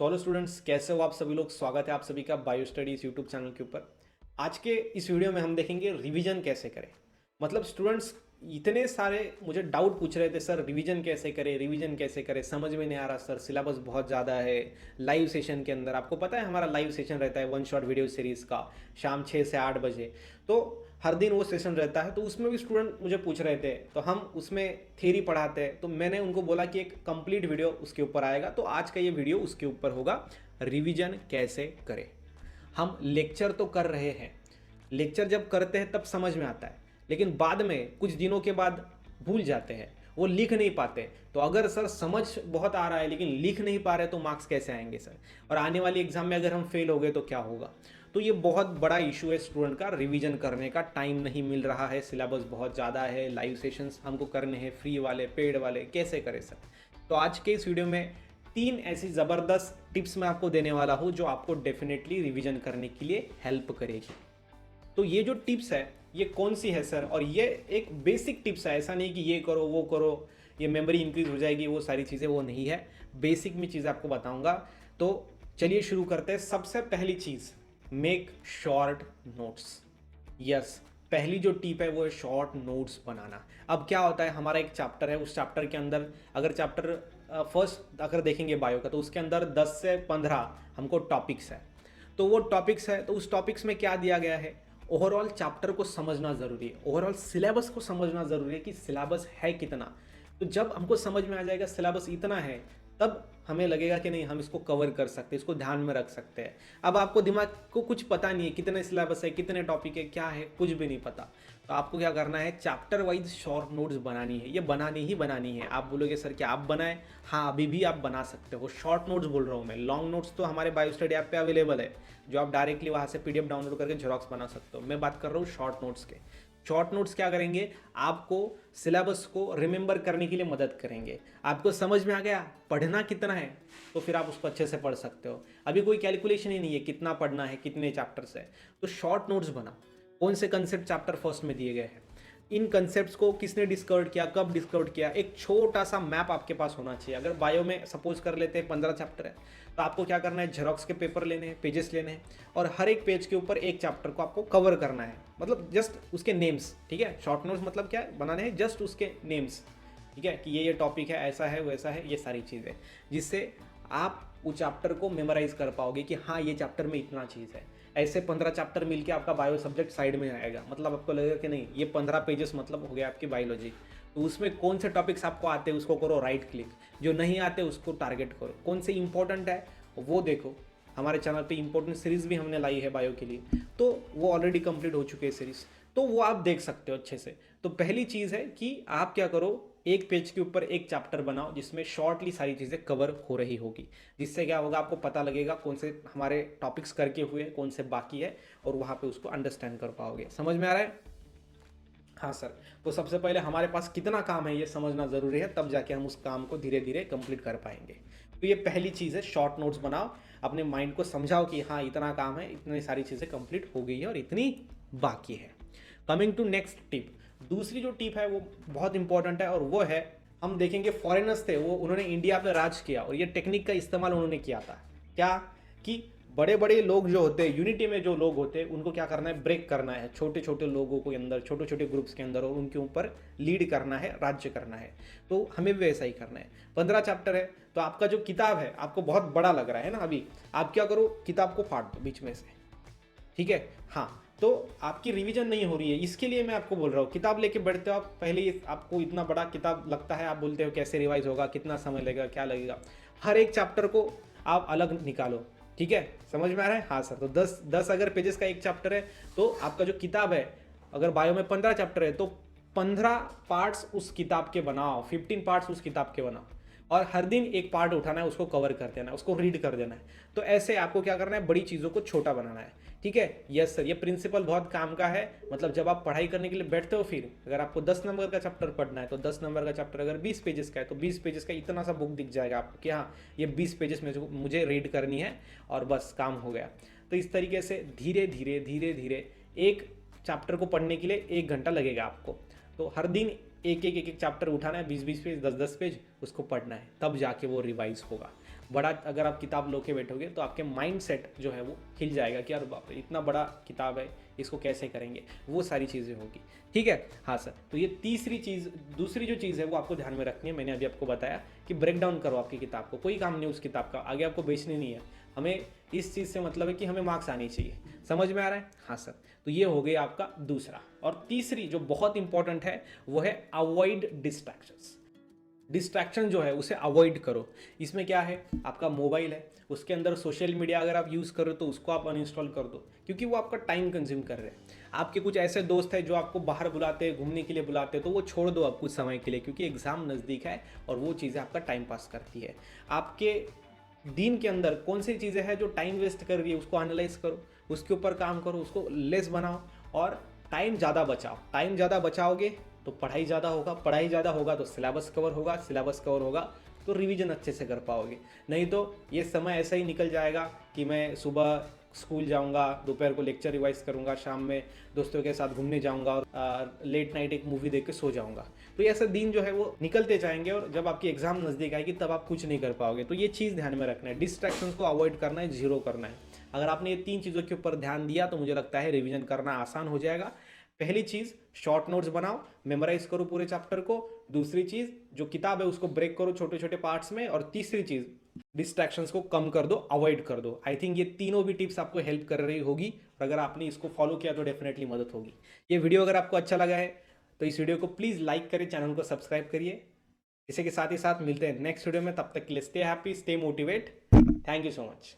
तो hello students, कैसे हो आप सभी लोग। स्वागत है आप सभी का बायो स्टडीज यूट्यूब चैनल के ऊपर। आज के इस वीडियो में हम देखेंगे रिवीजन कैसे करें। मतलब स्टूडेंट्स इतने सारे मुझे डाउट पूछ रहे थे, सर रिवीजन कैसे करें, रिवीजन कैसे करें, समझ में नहीं आ रहा सर, सिलेबस बहुत ज़्यादा है। लाइव सेशन के अंदर आपको पता है हमारा लाइव सेशन रहता है वन शॉट वीडियो सीरीज़ का, शाम 6 से 8 बजे। तो हर दिन वो सेशन रहता है, तो उसमें भी स्टूडेंट मुझे पूछ रहे थे, तो हम उसमें थ्योरी पढ़ाते हैं। तो मैंने उनको बोला कि एक कंप्लीट वीडियो उसके ऊपर आएगा, तो आज का ये वीडियो उसके ऊपर होगा, रिवीजन कैसे करें। हम लेक्चर तो कर रहे हैं, लेक्चर जब करते हैं तब समझ में आता है, लेकिन बाद में कुछ दिनों के बाद भूल जाते हैं, वो लिख नहीं पाते। तो अगर सर समझ बहुत आ रहा है लेकिन लिख नहीं पा रहे तो मार्क्स कैसे आएंगे सर, और आने वाली एग्जाम में अगर हम फेल हो गए तो क्या होगा। तो ये बहुत बड़ा इशू है स्टूडेंट का, रिवीजन करने का टाइम नहीं मिल रहा है, सिलेबस बहुत ज़्यादा है, लाइव सेशंस हमको करने हैं, फ्री वाले पेड वाले, कैसे करें सर। तो आज के इस वीडियो में 3 ऐसी ज़बरदस्त टिप्स मैं आपको देने वाला हूँ जो आपको डेफिनेटली रिवीजन करने के लिए हेल्प करेगी। तो ये जो टिप्स है ये कौन सी है सर, और ये एक बेसिक टिप्स है, ऐसा नहीं कि ये करो वो करो ये मेमोरी इंक्रीज हो जाएगी, वो सारी चीज़ें वो नहीं है, बेसिक में चीज़ आपको बताऊंगा। तो चलिए शुरू करते हैं। सबसे पहली चीज़, मेक शॉर्ट नोट्स। यस, पहली जो टिप है वो है शॉर्ट नोट्स बनाना। अब क्या होता है, हमारा एक चैप्टर है, उस चैप्टर के अंदर अगर चैप्टर फर्स्ट अगर देखेंगे बायो का, तो उसके अंदर 10 से 15 हमको टॉपिक्स है। तो वो टॉपिक्स है, तो उस टॉपिक्स में क्या दिया गया है, ओवरऑल चैप्टर को समझना ज़रूरी है, ओवरऑल सिलेबस को समझना ज़रूरी है कि सिलेबस है कितना। तो जब हमको समझ में आ जाएगा सिलेबस इतना है, तब हमें लगेगा कि नहीं हम इसको कवर कर सकते, इसको ध्यान में रख सकते हैं। अब आपको दिमाग को कुछ पता नहीं है कितने सिलेबस है, कितने टॉपिक है, क्या है, कुछ भी नहीं पता। तो आपको क्या करना है, चैप्टर वाइज शॉर्ट नोट्स बनानी है, ये बनानी ही बनानी है। आप बोलोगे सर क्या आप बनाएं, हाँ अभी भी आप बना सकते हो। शॉर्ट नोट्स बोल रहा हूँ मैं, लॉन्ग नोट्स तो हमारे बायो स्टडी ऐप पे अवेलेबल है, जो आप डायरेक्टली वहाँ से PDF डाउनलोड करके जेरोक्स बना सकते हो। मैं बात कर रहा हूँ शॉर्ट नोट्स के। शॉर्ट नोट्स क्या करेंगे, आपको सिलेबस को रिमेंबर करने के लिए मदद करेंगे। आपको समझ में आ गया पढ़ना कितना है, तो फिर आप उसको अच्छे से पढ़ सकते हो। अभी कोई कैलकुलेशन ही नहीं है कितना पढ़ना है, कितने चैप्टर्स है, तो शॉर्ट नोट्स बनाओ। कौन से कंसेप्ट चैप्टर फर्स्ट में दिए गए हैं, इन कंसेप्ट्स को किसने डिस्कवर किया, कब डिस्कवर किया, एक छोटा सा मैप आपके पास होना चाहिए। अगर बायो में सपोज कर लेते हैं 15 चैप्टर है, तो आपको क्या करना है, जेरोक्स के पेपर लेने हैं, पेजेस लेने हैं, और हर एक पेज के ऊपर एक चैप्टर को आपको कवर करना है, मतलब जस्ट उसके नेम्स। ठीक है, शॉर्ट नोट्स मतलब क्या है, बनाने हैं जस्ट उसके नेम्स। ठीक है, कि ये टॉपिक है, ऐसा है वैसा है, ये सारी चीज़ें, जिससे आप उस चैप्टर को मेमोराइज कर पाओगे कि हाँ ये चैप्टर में इतना चीज़ है। ऐसे 15 चैप्टर मिलके आपका बायो सब्जेक्ट साइड में आएगा, मतलब आपको लगेगा कि नहीं ये 15 पेजेस मतलब हो गया आपकी बायोलॉजी। तो उसमें कौन से टॉपिक्स आपको आते हैं उसको करो राइट क्लिक, जो नहीं आते उसको टारगेट करो, कौन से इंपॉर्टेंट है वो देखो। हमारे चैनल पे इंपॉर्टेंट सीरीज़ भी हमने लाई है बायो के लिए, तो वो ऑलरेडी कंप्लीट हो चुके हैं सीरीज़, तो वो आप देख सकते हो अच्छे से। तो पहली चीज़ है कि आप क्या करो, एक पेज के ऊपर एक चैप्टर बनाओ जिसमें शॉर्टली सारी चीज़ें कवर हो रही होगी। जिससे क्या होगा, आपको पता लगेगा कौन से हमारे टॉपिक्स करके हुए कौन से बाकी है, और वहाँ पे उसको अंडरस्टैंड कर पाओगे। समझ में आ रहा है? हाँ सर। तो सबसे पहले हमारे पास कितना काम है ये समझना ज़रूरी है, तब जाके हम उस काम को धीरे धीरे कंप्लीट कर पाएंगे। तो ये पहली चीज़ है, शॉर्ट नोट्स बनाओ, अपने माइंड को समझाओ कि हाँ इतना काम है, इतनी सारी चीज़ें कंप्लीट हो गई है और इतनी बाकी है। कमिंग टू नेक्स्ट टिप, दूसरी जो टिप है वो बहुत इंपॉर्टेंट है, और वो है, हम देखेंगे फॉरेनर्स थे वो, उन्होंने इंडिया पे राज किया और ये टेक्निक का इस्तेमाल उन्होंने किया था। क्या कि बड़े बड़े लोग जो होते हैं, यूनिटी में जो लोग होते हैं, उनको क्या करना है, ब्रेक करना है छोटे छोटे लोगों के अंदर, छोटे छोटे ग्रुप्स के अंदर, और उनके ऊपर लीड करना है, राज्य करना है। तो हमें भी वैसा ही करना है। 15 चैप्टर है, तो आपका जो किताब है आपको बहुत बड़ा लग रहा है ना, अभी आप क्या करो, किताब को फाड़ दो बीच में से। ठीक है, हाँ। तो आपकी रिवीजन नहीं हो रही है, इसके लिए मैं आपको बोल रहा हूँ, किताब लेके बैठते हो आप, पहले ही आपको इतना बड़ा किताब लगता है, आप बोलते हो कैसे रिवाइज होगा, कितना समय लगेगा, क्या लगेगा। हर एक चैप्टर को आप अलग निकालो। ठीक है, समझ में आ रहा है? हाँ सर। तो 10 अगर पेजेस का एक चैप्टर है, तो आपका जो किताब है, अगर बायो में 15 चैप्टर है, तो 15 पार्ट्स उस किताब के बनाओ, 15 पार्ट्स उस किताब के बनाओ, और हर दिन एक पार्ट उठाना है, उसको कवर कर देना है, उसको रीड कर देना है। तो ऐसे आपको क्या करना है, बड़ी चीज़ों को छोटा बनाना है। ठीक है, यस सर, ये प्रिंसिपल बहुत काम का है। मतलब जब आप पढ़ाई करने के लिए बैठते हो, फिर अगर आपको 10 नंबर का चैप्टर पढ़ना है, तो 10 नंबर का चैप्टर अगर 20 पेजेस का है, तो 20 पेजेस का इतना सा बुक दिख जाएगा आपको कि हाँ ये 20 पेजेस में मुझे रीड करनी है, और बस काम हो गया। तो इस तरीके से धीरे धीरे धीरे धीरे एक चैप्टर को पढ़ने के लिए 1 घंटा लगेगा आपको। तो हर दिन एक एक चैप्टर उठाना है, 20-20 पेज, 10-10 पेज, उसको पढ़ना है, तब जाके वो रिवाइज होगा। बड़ा अगर आप किताब लो के बैठोगे तो आपके माइंड सेट जो है वो हिल जाएगा कि यार बाप रे इतना बड़ा किताब है, इसको कैसे करेंगे, वो सारी चीज़ें होगी। ठीक है, हाँ सर। तो ये तीसरी चीज़, दूसरी जो चीज़ है वो आपको ध्यान में रखनी है। मैंने अभी आपको बताया कि ब्रेक डाउन करो आपकी किताब को, कोई काम नहीं उस किताब का, आगे आपको बेचनी नहीं है। हमें इस चीज़ से मतलब है कि हमें मार्क्स आने चाहिए। समझ में आ रहा है? हाँ सर। तो ये हो गया आपका दूसरा। और तीसरी जो बहुत इंपॉर्टेंट है वो है अवॉइड डिस्ट्रैक्शंस। डिस्ट्रैक्शन जो है उसे अवॉइड करो। इसमें क्या है, आपका मोबाइल है, उसके अंदर सोशल मीडिया अगर आप यूज़ करो तो उसको आप अनइंस्टॉल कर दो, क्योंकि वो आपका टाइम कंज्यूम कर रहे हैं। आपके कुछ ऐसे दोस्त हैं जो आपको बाहर बुलाते हैं, घूमने के लिए बुलाते हैं, तो वो छोड़ दो आप कुछ समय के लिए, क्योंकि एग्ज़ाम नज़दीक है और वो चीज़ें आपका टाइम पास करती है। आपके दिन के अंदर कौन सी चीज़ें हैं जो टाइम वेस्ट कर रही है, उसको एनालाइज करो, उसके ऊपर काम करो, उसको लेस बनाओ और टाइम ज़्यादा बचाओ। टाइम ज़्यादा बचाओगे तो पढ़ाई ज़्यादा होगा, पढ़ाई ज़्यादा होगा तो सिलेबस कवर होगा, सिलेबस कवर होगा तो रिवीजन अच्छे से कर पाओगे। नहीं तो ये समय ऐसा ही निकल जाएगा कि मैं सुबह स्कूल जाऊंगा, दोपहर को लेक्चर रिवाइज करूंगा, शाम में दोस्तों के साथ घूमने जाऊंगा और लेट नाइट एक मूवी देख के सो जाऊंगा। तो ये ऐसे दिन जो है वो निकलते जाएंगे और जब आपकी एग्जाम नज़दीक आएगी तब आप कुछ नहीं कर पाओगे। तो ये चीज़ ध्यान में रखना है, डिस्ट्रैक्शंस को अवॉइड करना है, जीरो करना है। अगर आपने ये तीन चीज़ों के ऊपर ध्यान दिया तो मुझे लगता है रिवीजन करना आसान हो जाएगा। पहली चीज़, शॉर्ट नोट्स बनाओ, मेमोराइज करो पूरे चैप्टर को। दूसरी चीज़, जो किताब है उसको ब्रेक करो छोटे छोटे पार्ट्स में। और तीसरी चीज़, डिस्ट्रैक्शंस को कम कर दो, अवॉइड कर दो। आई थिंक ये तीनों भी टिप्स आपको हेल्प कर रही होगी और अगर आपने इसको फॉलो किया तो डेफिनेटली मदद होगी। ये वीडियो अगर आपको अच्छा लगा है तो इस वीडियो को प्लीज़ लाइक करिए, चैनल को सब्सक्राइब करिए। इसी के साथ ही साथ मिलते हैं नेक्स्ट वीडियो में, तब तक के लिए stay happy, stay motivate. Thank you so much.